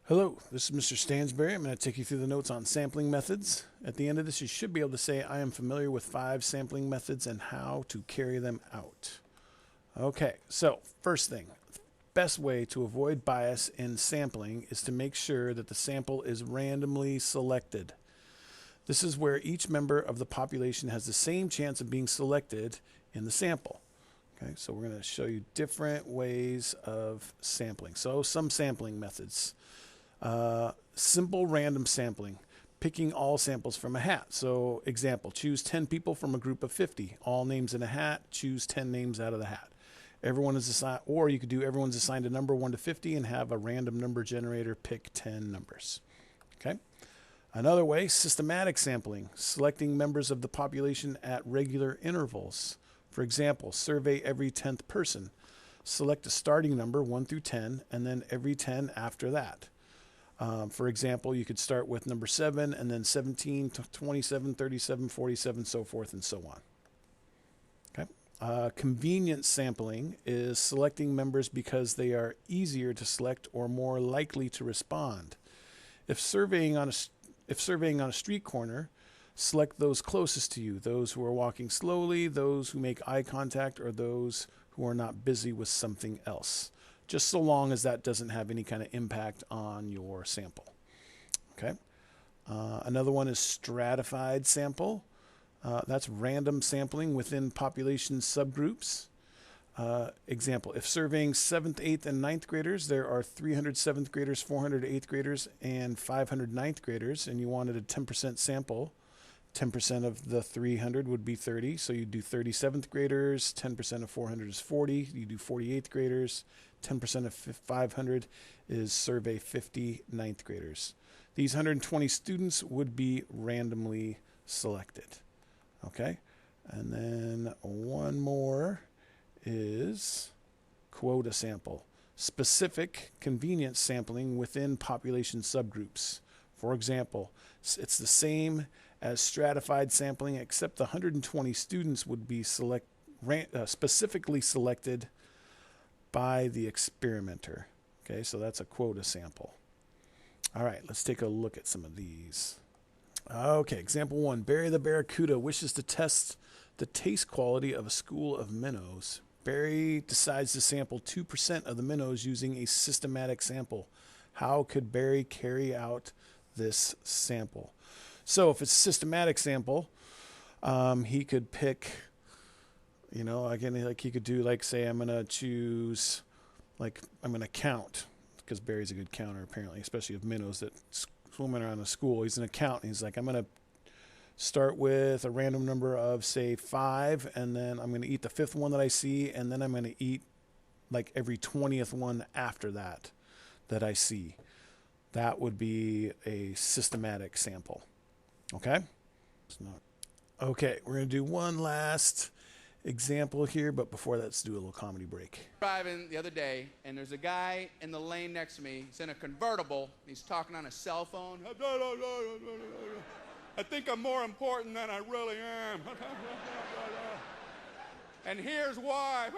Hello, this is Mr. Stansbury. I'm going to take you through the notes on sampling methods. At the end of this, you should be able to say, I am familiar with 5 sampling methods and how to carry them out. Okay, so first thing, best way to avoid bias in sampling is to make sure that the sample is randomly selected. This is where each member of the population has the same chance of being selected in the sample. Okay, so we're going to show you different ways of sampling. So some sampling methods. Simple random sampling, picking all samples from a hat. So example, choose 10 people from a group of 50, all names in a hat, choose 10 names out of the hat. Everyone is assigned, or you could do everyone's assigned a number 1 to 50 and have a random number generator pick 10 numbers. Okay. Another way, systematic sampling, selecting members of the population at regular intervals. For example, survey every 10th person. Select a starting number 1 through 10 and then every 10 after that. For example, you could start with number 7 and then 17, 27, 37, 47, so forth and so on. Okay. Convenience sampling is selecting members because they are easier to select or more likely to respond. If surveying on a street corner, select those closest to you, those who are walking slowly, those who make eye contact, or those who are not busy with something else, just so long as that doesn't have any kind of impact on your sample. Okay. Another one is stratified sample. That's random sampling within population subgroups. Example, if surveying 7th, 8th, and 9th graders, there are 300 7th graders, 400 8th graders, and 500 9th graders, and you wanted a 10% sample, 10% of the 300 would be 30, so you do 30 7th graders, 10% of 400 is 40, you do 40 8th graders, 10% of 500 is survey 50 9th graders. These 120 students would be randomly selected. Okay, and then one more is quota sample, specific convenience sampling within population subgroups. For example, it's the same as stratified sampling, except the 120 students would be specifically selected by the experimenter. Okay, so that's a quota sample. All right, let's take a look at some of these. Okay, example 1. Barry the Barracuda wishes to test the taste quality of a school of minnows. Barry decides to sample 2% of the minnows using a systematic sample. How could Barry carry out this sample? So if it's a systematic sample, he could pick, again, like he could do, like, say, I'm going to choose, like, I'm going to count, because Barry's a good counter, apparently, especially of minnows that swimming around the school. He's an accountant. He's like, I'm going to start with a random number of, say, 5, and then I'm going to eat the 5th one that I see, and then I'm going to eat, like, every 20th one after that I see. That would be a systematic sample. Okay? Okay, we're going to do one last example here, but before that, let's do a little comedy break. Driving the other day, and there's a guy in the lane next to me. He's in a convertible. He's talking on a cell phone. I think I'm more important than I really am. And here's why.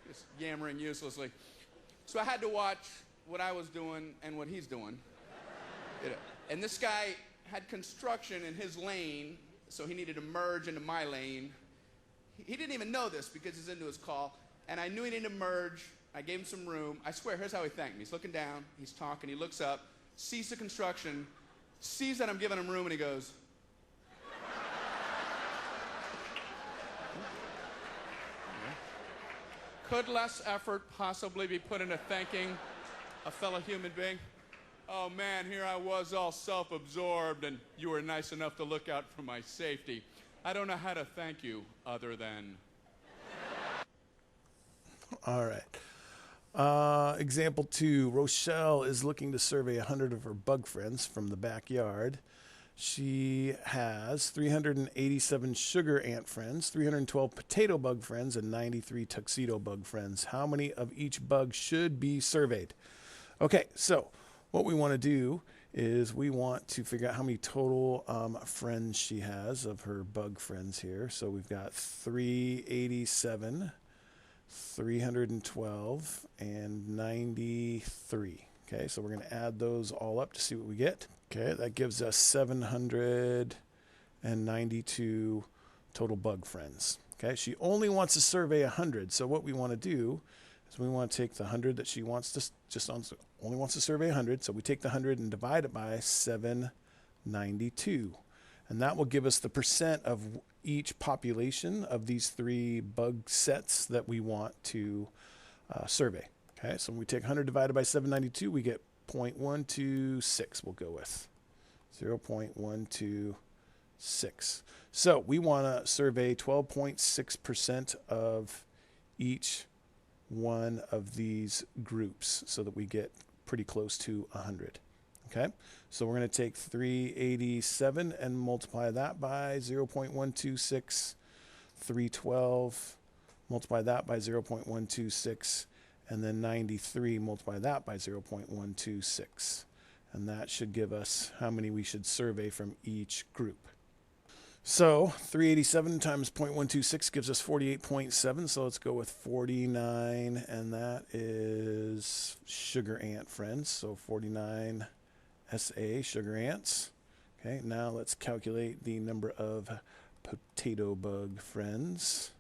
Just yammering uselessly. So I had to watch what I was doing and what he's doing. And this guy had construction in his lane, so he needed to merge into my lane. He didn't even know this because he's into his call, and I knew he needed to merge. I gave him some room. I swear, here's how he thanked me. He's looking down, he's talking, he looks up, sees the construction, sees that I'm giving him room, and he goes, could less effort possibly be put into thanking a fellow human being? Oh man, here I was all self-absorbed, and you were nice enough to look out for my safety. I don't know how to thank you other than... All right. Example 2. Rochelle is looking to survey 100 of her bug friends from the backyard. She has 387 sugar ant friends, 312 potato bug friends, and 93 tuxedo bug friends. How many of each bug should be surveyed? Okay, so what we want to do is we want to figure out how many total friends she has of her bug friends here. So we've got 387 312, and 93. Okay, so we're going to add those all up to see what we get. Okay, that gives us 792 total bug friends. Okay, she only wants to survey 100, so what we want to do is we want to take the 100 that she wants to only wants to survey 100, so we take the 100 and divide it by 792, and that will give us the percent of each population of these 3 bug sets that we want to survey. Okay, so when we take 100 divided by 792, we get 0.126. We'll go with 0.126. So we want to survey 12.6% of each one of these groups so that we get pretty close to 100. Okay, so we're going to take 387 and multiply that by 0.126, 312, multiply that by 0.126, and then 93, multiply that by 0.126. And that should give us how many we should survey from each group. So 387 times 0.126 gives us 48.7. So let's go with 49, and that is sugar ant friends. So 49 SA, sugar ants. Okay, now let's calculate the number of potato bug friends.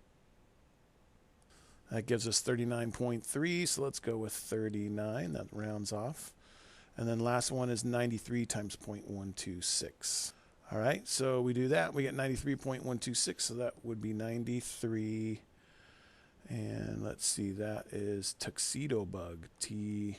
That gives us 39.3, so let's go with 39. That rounds off. And then last one is 93 times 0.126. All right, so we do that. We get 93.126, so that would be 93. And let's see, that is tuxedo bug, TB.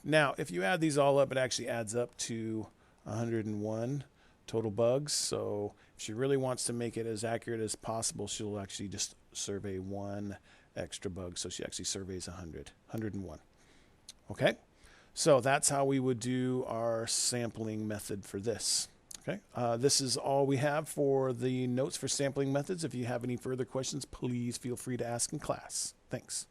Now, if you add these all up, it actually adds up to 101 total bugs. So if she really wants to make it as accurate as possible, she'll actually just survey 1 extra bug. So she actually surveys 101. Okay, so that's how we would do our sampling method for this. Okay, this is all we have for the notes for sampling methods. If you have any further questions, please feel free to ask in class. Thanks.